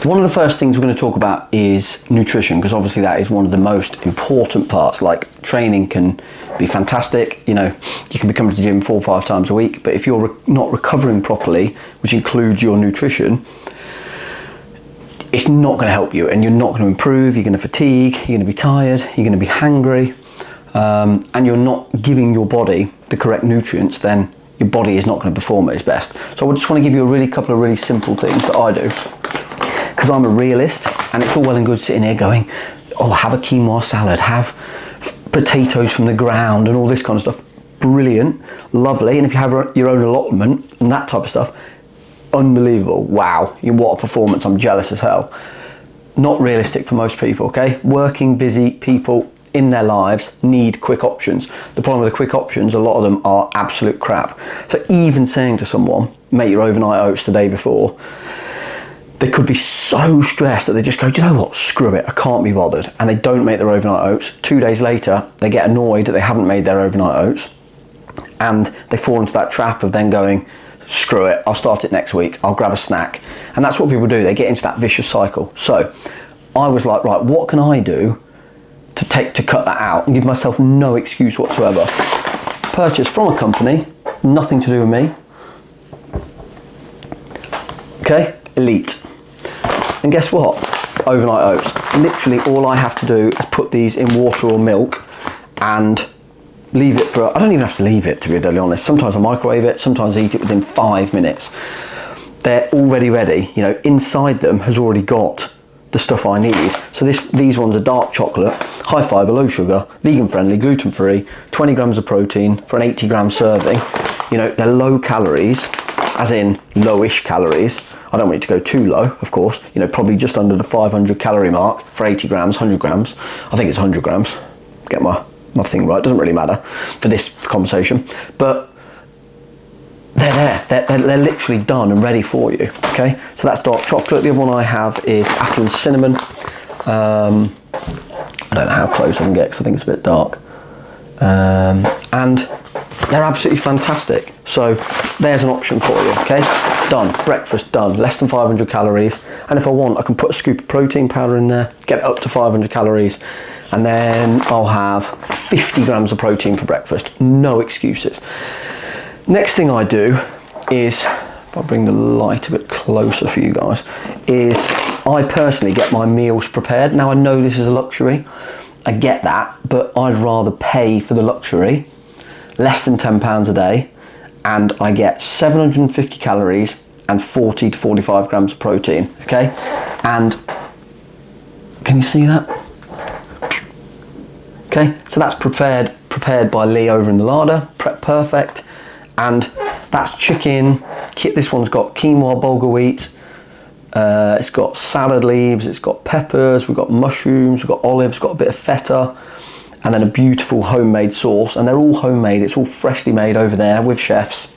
One of the first things we're going to talk about is nutrition, because obviously that is one of the most important parts. Like, training can be fantastic, you know, you can be coming to the gym 4 or 5 times a week, but if you're not recovering properly, which includes your nutrition, it's not going to help you, and you're not going to improve. You're going to fatigue, you're going to be tired, you're going to be hangry, and you're not giving your body the correct nutrients, then your body is not going to perform at its best. So I just want to give you a couple of really simple things that I do, because I'm a realist, and it's all well and good sitting here going, oh, have a quinoa salad, have potatoes from the ground and all this kind of stuff. Brilliant, lovely, and if you have your own allotment and that type of stuff, unbelievable. Wow, what a performance. I'm jealous as hell. Not realistic for most people, okay? Working, busy people in their lives need quick options. The problem with the quick options, a lot of them are absolute crap. So even saying to someone, make your overnight oats the day before, they could be so stressed that they just go, do you know what, screw it, I can't be bothered. And they don't make their overnight oats. 2 days later, they get annoyed that they haven't made their overnight oats, and they fall into that trap of then going, screw it, I'll start it next week, I'll grab a snack. And that's what people do, they get into that vicious cycle. So I was like, right, what can I do to cut that out and give myself no excuse whatsoever? Purchase from a company, nothing to do with me. Okay, Elite. And guess what? Overnight oats. Literally all I have to do is put these in water or milk and leave it for, I don't even have to leave it, to be totally honest. Sometimes I microwave it, sometimes I eat it within 5 minutes. They're already ready, you know, inside them has already got the stuff I need. So these ones are dark chocolate, high fibre, low sugar, vegan friendly, gluten free, 20 grams of protein for an 80 gram serving. You know, they're low calories, as in lowish calories. I don't want it to go too low, of course, you know, probably just under the 500 calorie mark for 80 grams, 100 grams. I think it's 100 grams. Get my thing right, doesn't really matter for this conversation, but they're there, they're literally done and ready for you, okay? So that's dark chocolate. The other one I have is apple and cinnamon. I don't know how close I can get because I think it's a bit dark. And they're absolutely fantastic. So there's an option for you, okay? Done, breakfast done, less than 500 calories. And if I want, I can put a scoop of protein powder in there, get it up to 500 calories. And then I'll have 50 grams of protein for breakfast. No excuses. Next thing I do is, if I bring the light a bit closer for you guys, is I personally get my meals prepared. Now I know this is a luxury, I get that, but I'd rather pay for the luxury, less than £10 a day, and I get 750 calories and 40 to 45 grams of protein, okay? And can you see that? Okay, so that's prepared by Lee over in the larder, Prep Perfect, and that's chicken. This one's got quinoa, bulgur wheat, it's got salad leaves, it's got peppers, we've got mushrooms, we've got olives, got a bit of feta, and then a beautiful homemade sauce. And they're all homemade, it's all freshly made over there with chefs.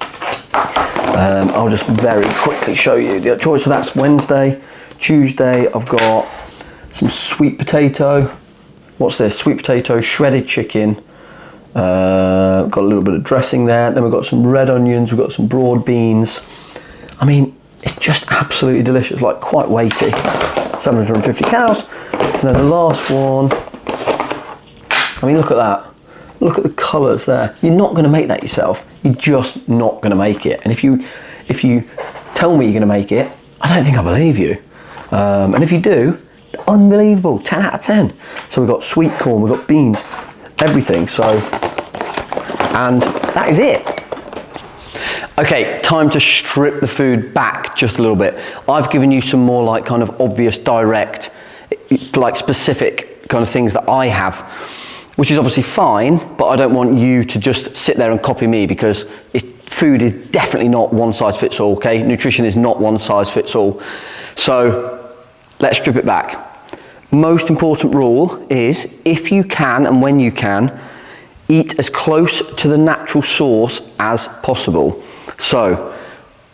I'll just very quickly show you the choice. So that's Wednesday. Tuesday, I've got some sweet potato. What's this? Sweet potato, shredded chicken. Got a little bit of dressing there. Then we've got some red onions, we've got some broad beans. I mean, it's just absolutely delicious, like quite weighty. 750 calories. And then the last one, I mean, look at that. Look at the colours there. You're not going to make that yourself. You're just not going to make it. And if you tell me you're going to make it, I don't think I believe you. And if you do, unbelievable, 10 out of 10. So we've got sweet corn, we've got beans, everything. So, and that is it. Okay, time to strip the food back just a little bit. I've given you some more like kind of obvious, direct, like specific kind of things that I have, which is obviously fine, but I don't want you to just sit there and copy me, because food is definitely not one size fits all, okay? Nutrition is not one size fits all. So let's strip it back. Most important rule is, if you can and when you can, eat as close to the natural source as possible. So,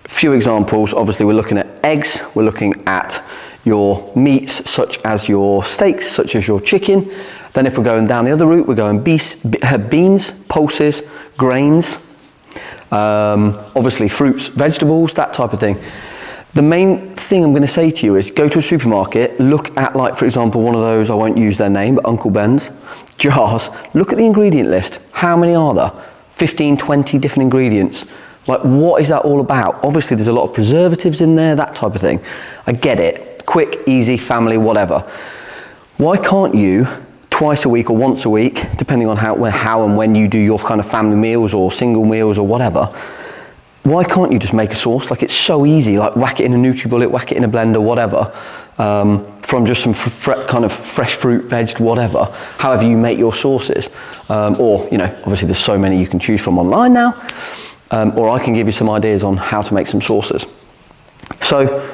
a few examples. Obviously we're looking at eggs, we're looking at your meats such as your steaks, such as your chicken. Then if we're going down the other route, we're going beans, pulses, grains, obviously fruits, vegetables, that type of thing. The main thing I'm going to say to you is go to a supermarket, look at, like, for example, one of those, I won't use their name, but Uncle Ben's jars. Look at the ingredient list. How many are there? 15, 20 different ingredients. Like, what is that all about? Obviously, there's a lot of preservatives in there, that type of thing. I get it. Quick, easy, family, whatever. Why can't you, twice a week or once a week, depending on how and when you do your kind of family meals or single meals or whatever, why can't you just make a sauce? Like, it's so easy. Like, whack it in a NutriBullet, whack it in a blender, whatever, from just some kind of fresh fruit, veg, whatever, however you make your sauces. Or, you know, obviously there's so many you can choose from online now. Or I can give you some ideas on how to make some sauces. So,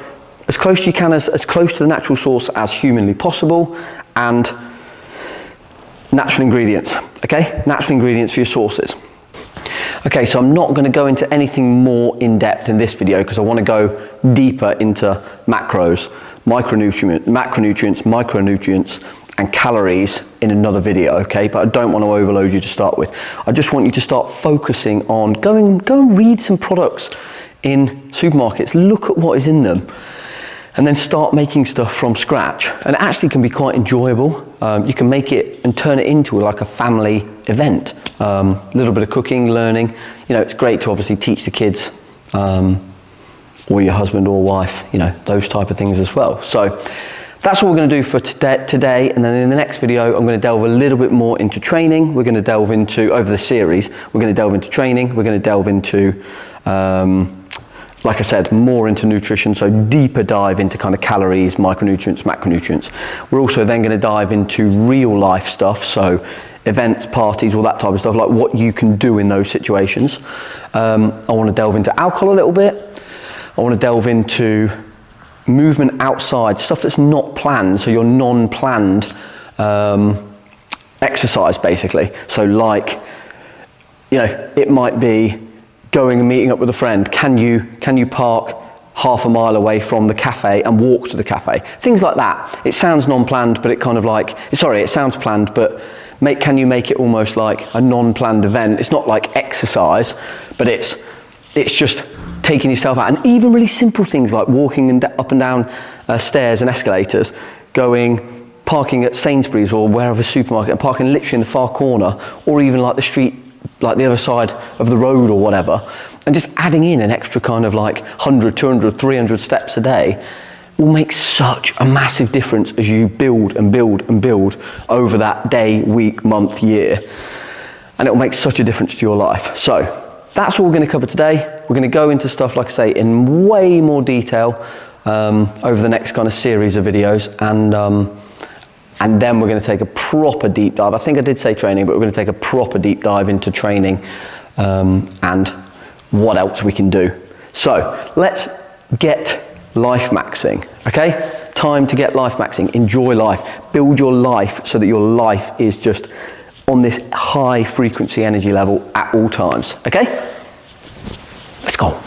as close as you can, as close to the natural sauce as humanly possible, and natural ingredients, okay? Natural ingredients for your sauces. Okay, so I'm not going to go into anything more in depth in this video because I want to go deeper into macros, macronutrients, micronutrients, and calories in another video, okay? But I don't want to overload you to start with. I just want you to start focusing on go and read some products in supermarkets, look at what is in them, and then start making stuff from scratch. And it actually can be quite enjoyable. You can make it and turn it into like a family event. A little bit of cooking, learning. You know, it's great to obviously teach the kids, or your husband or wife, you know, those type of things as well. So that's what we're going to do for today. And then in the next video, I'm going to delve a little bit more into training. We're going to delve into, over the series, we're going to delve into training. We're going to delve into, like I said, more into nutrition, so deeper dive into kind of calories, micronutrients, macronutrients. We're also then going to dive into real life stuff, so events, parties, all that type of stuff, like what you can do in those situations. I want to delve into alcohol a little bit. I want to delve into movement outside, stuff that's not planned, so your non-planned exercise, basically. So like, you know, it might be going and meeting up with a friend. Can you park half a mile away from the cafe and walk to the cafe? Things like that. It sounds non-planned, but it kind of like, sorry, it sounds planned, but can you make it almost like a non-planned event? It's not like exercise, but it's just taking yourself out. And even really simple things like walking up and down stairs and escalators, parking at Sainsbury's or wherever supermarket, and parking literally in the far corner, or even like the street, like the other side of the road or whatever, and just adding in an extra kind of like 100, 200, 300 steps a day will make such a massive difference as you build and build and build over that day, week, month, year. And it will make such a difference to your life. So that's what we're going to cover today. We're going to go into stuff, like I say, in way more detail over the next kind of series of videos. And then we're going to take a proper deep dive. I think I did say training, but we're going to take a proper deep dive into training and what else we can do. So let's get Lifemaxxing, okay? Time to get Lifemaxxing. Enjoy life. Build your life so that your life is just on this high frequency energy level at all times, okay? Let's go.